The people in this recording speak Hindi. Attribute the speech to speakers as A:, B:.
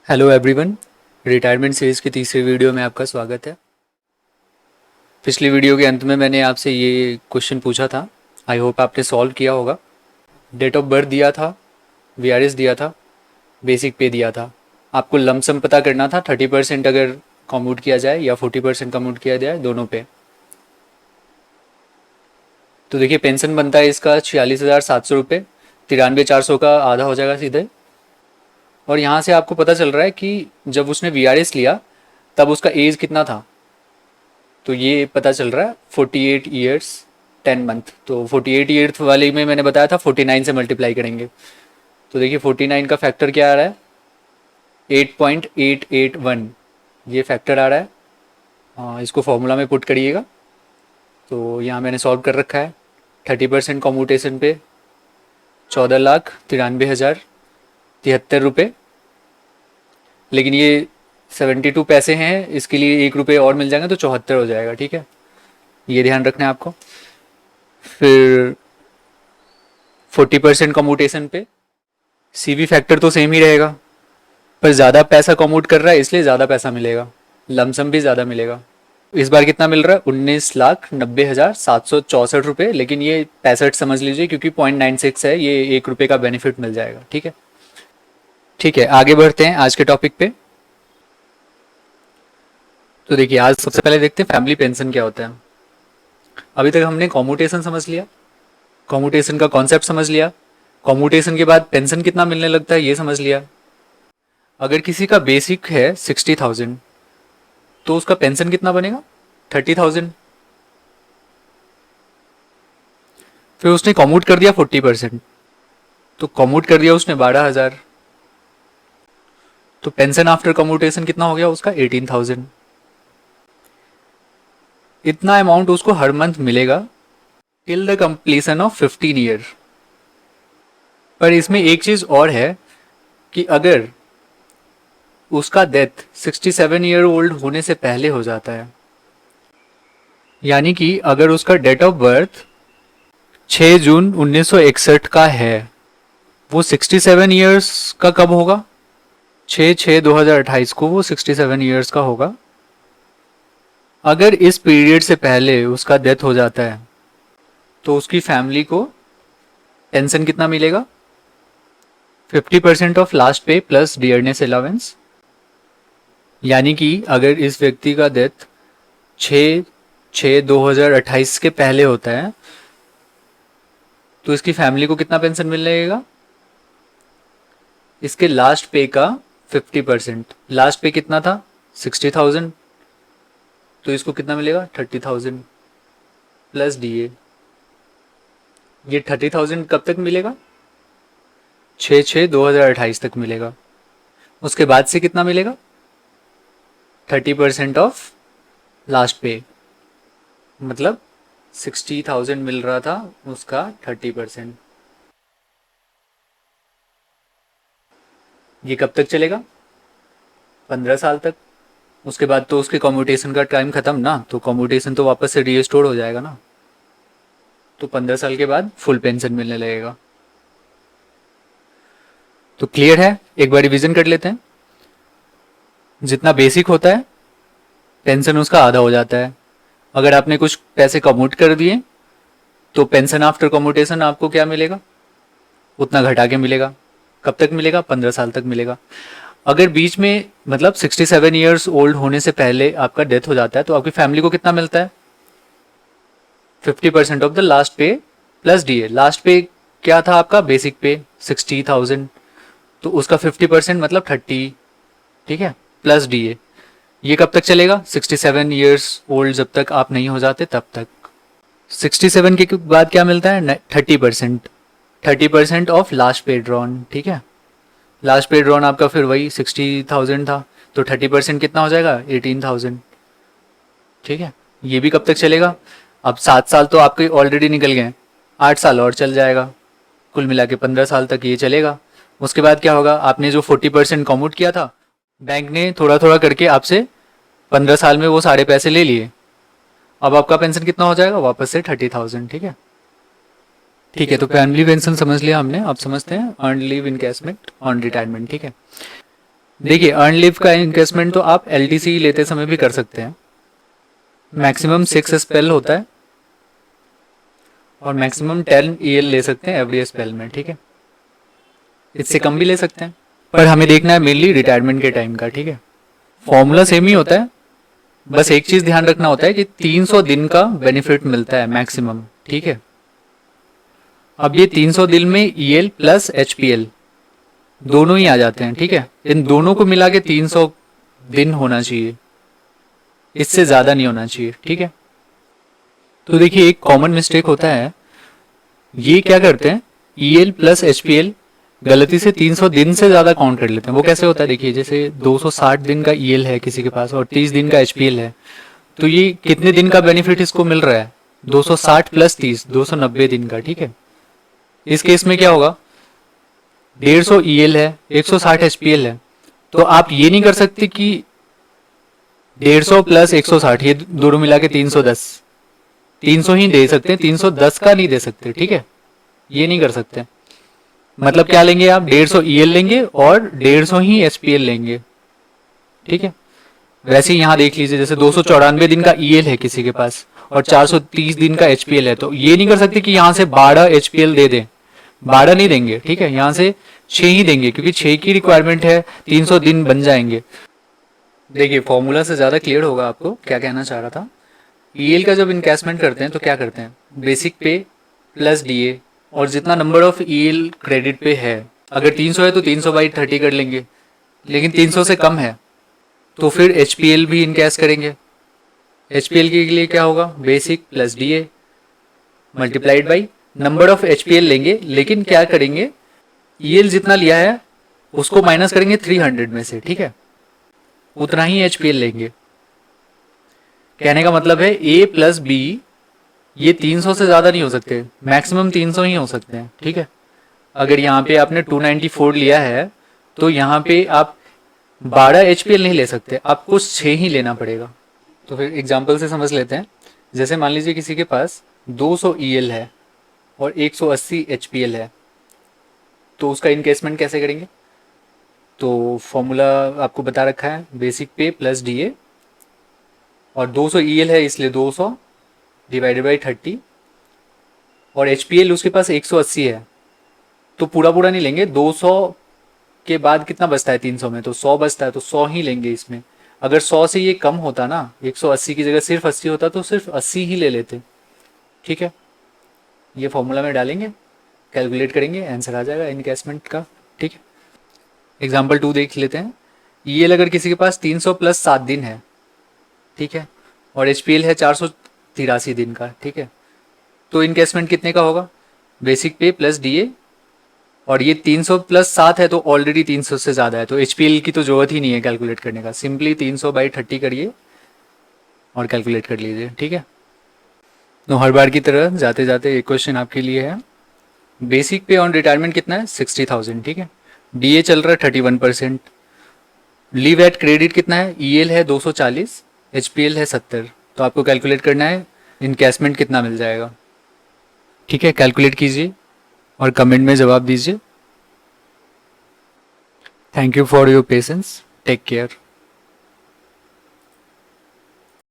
A: Hello everyone. रिटायरमेंट सीरीज़ की तीसरी वीडियो में आपका स्वागत है। पिछली वीडियो के अंत में मैंने आपसे ये क्वेश्चन पूछा था। आई होप आपने सॉल्व किया होगा। डेट ऑफ बर्थ दिया था, वीआरएस दिया था, बेसिक पे दिया था। आपको लमसम पता करना था 30% अगर कम्यूट किया जाए या 40% कम्यूट किया जाए, दोनों पे। तो देखिए पेंशन बनता है इसका 46,700 रुपये। 93,400 का आधा हो जाएगा सीधे। और यहाँ से आपको पता चल रहा है कि जब उसने वीआरएस लिया तब उसका एज कितना था। तो ये पता चल रहा है 48 ईयर्स 10 मंथ। तो 48 ईयर्स वाले में मैंने बताया था 49 से मल्टीप्लाई करेंगे। तो देखिए 49 का फैक्टर क्या आ रहा है, 8.881 ये फैक्टर आ रहा है। इसको फॉर्मूला में पुट करिएगा। तो यहाँ मैंने सॉल्व कर रखा है। 30% कॉम्यूटेशन पे 14,93,073 रुपये। लेकिन ये 72 पैसे हैं, इसके लिए 1 रुपये और मिल जाएंगे तो 74 हो जाएगा। ठीक है, ये ध्यान रखना है आपको। फिर 40% कम्यूटेशन पे सीवी फैक्टर तो सेम ही रहेगा, पर ज़्यादा पैसा कम्यूट कर रहा है इसलिए ज़्यादा पैसा मिलेगा, लमसम भी ज़्यादा मिलेगा। इस बार कितना मिल रहा है, 19,90,764 रुपये। लेकिन ये 65 समझ लीजिए क्योंकि 0.96 है, ये 1 रुपये का बेनिफिट मिल जाएगा। ठीक है, ठीक है, आगे बढ़ते हैं आज के टॉपिक पे। तो देखिए आज सबसे पहले देखते हैं फैमिली पेंशन क्या होता है। अभी तक हमने कॉम्यूटेशन समझ लिया, कॉम्यूटेशन का कॉन्सेप्ट समझ लिया, कॉम्यूटेशन के बाद पेंशन कितना मिलने लगता है ये समझ लिया। अगर किसी का बेसिक है 60,000 तो उसका पेंशन कितना बनेगा, 30,000। फिर उसने कॉम्यूट कर दिया 40%, तो कॉम्यूट कर दिया उसने 12,000। तो पेंशन आफ्टर कॉम्यूटेशन कितना हो गया उसका, 18,000। इतना अमाउंट उसको हर मंथ मिलेगा till the completion of 15 year. पर इसमें एक चीज और है कि अगर उसका डेथ 67 ईयर ओल्ड होने से पहले हो जाता है, यानी कि अगर उसका डेट ऑफ बर्थ 6 जून 1961 का है, वो 67 ईयर्स का कब होगा, 6/6/2028 को वो 67 ईयर्स का होगा। अगर इस पीरियड से पहले उसका डेथ हो जाता है तो उसकी फैमिली को पेंशन कितना मिलेगा, 50% ऑफ लास्ट पे प्लस डियरनेस अलाउंस। यानी कि अगर इस व्यक्ति का डेथ 6/6/2028 के पहले होता है तो इसकी फैमिली को कितना पेंशन मिल लगेगा, इसके लास्ट पे का 50%। लास्ट पे कितना था, 60,000, तो इसको कितना मिलेगा, 30,000 प्लस डीए। ये 30,000 कब तक मिलेगा, 6/6/2028 तक मिलेगा। उसके बाद से कितना मिलेगा, 30% ऑफ लास्ट पे, मतलब 60,000 मिल रहा था, उसका 30%। ये कब तक चलेगा, 15 साल तक। उसके बाद तो उसके कम्यूटेशन का टाइम खत्म ना, तो कम्यूटेशन तो वापस से रीस्टोर हो जाएगा ना, तो 15 साल के बाद फुल पेंशन मिलने लगेगा। तो क्लियर है, एक बार रिवीजन कर लेते हैं। जितना बेसिक होता है पेंशन उसका आधा हो जाता है। अगर आपने कुछ पैसे कम्यूट कर दिए तो पेंशन आफ्टर कम्यूटेशन आपको क्या मिलेगा, उतना घटा के मिलेगा। कब तक मिलेगा, 15 साल तक मिलेगा। अगर बीच में मतलब 67 ईयर्स ओल्ड होने से पहले आपका डेथ हो जाता है तो आपकी फैमिली को कितना मिलता है, 50% ऑफ द लास्ट पे प्लस डीए। लास्ट पे क्या था आपका, बेसिक पे 60,000, तो उसका 50% मतलब 30, ठीक है, प्लस डीए। ये कब तक चलेगा, 67 ईयर्स ओल्ड जब तक आप नहीं हो जाते तब तक। 67 के बाद क्या मिलता है, 30%, 30% ऑफ लास्ट पे ड्रॉन। ठीक है, लास्ट पे ड्रॉन आपका फिर वही 60,000 था, तो 30% कितना हो जाएगा, 18,000। ठीक है, ये भी कब तक चलेगा, अब 7 साल तो आपके ऑलरेडी निकल गए, 8 साल और चल जाएगा, कुल मिला के 15 साल तक ये चलेगा। उसके बाद क्या होगा, आपने जो 40% कॉम्यूट किया था, बैंक ने थोड़ा थोड़ा करके आपसे 15 साल में वो सारे पैसे ले लिए। अब आपका पेंशन कितना हो जाएगा, वापस से 30,000। ठीक है, ठीक है, तो फैमिली पेंशन समझ लिया हमने। अब समझते हैं earn leave encashment on retirement. ठीक है, देखिए अर्न लीव का इन्वेस्टमेंट तो आप एलटीसी लेते समय भी कर सकते हैं। मैक्सिमम 6 स्पेल होता है और मैक्सिमम 10 ईएल ले सकते हैं एवरी स्पेल में, ठीक है। इससे कम भी ले सकते हैं, पर हमें देखना है मेनली रिटायरमेंट के टाइम का, ठीक है। फॉर्मूला सेम ही होता है, बस एक चीज ध्यान रखना होता है कि 300 दिन का बेनिफिट मिलता है मैक्सिमम, ठीक है। अब ये 300 दिन में ईएल प्लस एचपीएल दोनों ही आ जाते हैं, ठीक है। इन दोनों को मिला के 300 दिन होना चाहिए, इससे ज्यादा नहीं होना चाहिए, ठीक है। तो देखिए एक कॉमन मिस्टेक होता है, ये क्या करते हैं ईएल प्लस एचपीएल गलती से 300 दिन से ज्यादा काउंट कर लेते हैं। वो कैसे होता है, देखिए जैसे 260 दिन का ईएल है किसी के पास और 30 दिन का एचपीएल है, तो ये कितने दिन का बेनिफिट इसको मिल रहा है, 260 प्लस 30 290 दिन का, ठीक है। इस केस में क्या होगा, 150 ईएल है 160 एचपीएल है, तो आप ये नहीं कर सकते कि 150 प्लस 160 ये दोनों मिला के 310, 300 ही दे सकते हैं, 310 का नहीं दे सकते, ठीक है। ये नहीं कर सकते। मतलब क्या लेंगे आप, 150 ईएल लेंगे और 150 ही एचपीएल लेंगे, ठीक है। वैसे ही यहाँ देख लीजिए जैसे 294 दिन का ईएल है किसी के पास और 430 दिन का एचपीएल है, तो ये नहीं कर सकते कि यहाँ से 12 एचपीएल दे दें, 12 नहीं देंगे, ठीक है। यहाँ से 6 ही देंगे क्योंकि 6 की रिक्वायरमेंट है, 300 दिन बन जाएंगे। देखिए फॉर्मूला से ज़्यादा क्लियर होगा आपको क्या कहना चाह रहा था। ईएल का जब इन्वेस्टमेंट करते हैं तो क्या करते हैं, बेसिक पे प्लस डीए और जितना नंबर ऑफ ईएल क्रेडिट पे है, अगर 300 है तो 300 बाई 30 कर लेंगे, लेकिन 300 से कम है तो फिर एचपीएल भी इनकैश करेंगे। एचपीएल के लिए क्या होगा, basic plus DA multiplied by number of HPL लेंगे, लेकिन क्या करेंगे ईएल जितना लिया है उसको माइनस करेंगे 300 में से, ठीक है, उतना ही एचपीएल लेंगे। कहने का मतलब है ए प्लस बी ये 300 से ज्यादा नहीं हो सकते, मैक्सिमम 300 ही हो सकते हैं, ठीक है। अगर यहाँ पे आपने 294 लिया है तो यहाँ पे आप 12 एचपीएल नहीं ले सकते, आपको 6 ही लेना पड़ेगा। तो फिर एग्जाम्पल से समझ लेते हैं। जैसे मान लीजिए किसी के पास 200 ईएल है और 180 एचपीएल है, तो उसका इनकेसमेंट कैसे करेंगे। तो फॉर्मूला आपको बता रखा है, बेसिक पे प्लस डीए और 200 ईएल है इसलिए 200 डिवाइडेड बाई 30 और एचपीएल उसके पास 180 है, तो पूरा पूरा नहीं लेंगे, 200 के बाद कितना बचता है 300 में, तो 100 बचता है, तो 100 ही लेंगे इसमें। अगर 100 से ये कम होता ना, 180 की जगह सिर्फ 80 होता तो सिर्फ 80 ही ले लेते, ठीक है। ये फॉर्मूला में डालेंगे, कैलकुलेट करेंगे, आंसर आ जाएगा इनकेसमेंट का, ठीक है। एग्जाम्पल 2 देख लेते हैं। ईएल अगर किसी के पास 300 प्लस 7 दिन है, ठीक है, और एचपीएल है 483 दिन का, ठीक है, तो इनकेसमेंट कितने का होगा, बेसिक पे प्लस डीए और ये 300 प्लस 7 है तो ऑलरेडी 300 से ज़्यादा है, तो एचपीएल की तो जरूरत ही नहीं है कैलकुलेट करने का, सिंपली 300 बाई 30 करिए और कैलकुलेट कर लीजिए, ठीक है। तो हर बार की तरह जाते जाते एक क्वेश्चन आपके लिए है। बेसिक पे ऑन रिटायरमेंट कितना है 60,000, ठीक है। डीए चल रहा है 31%। लीव एट क्रेडिट कितना है, ईएल है 240, एचपीएल है 70, तो आपको कैलकुलेट करना है इनकेसमेंट कितना मिल जाएगा, ठीक है। कैलकुलेट कीजिए और कमेंट में जवाब दीजिए। Thank you for your patience, take care.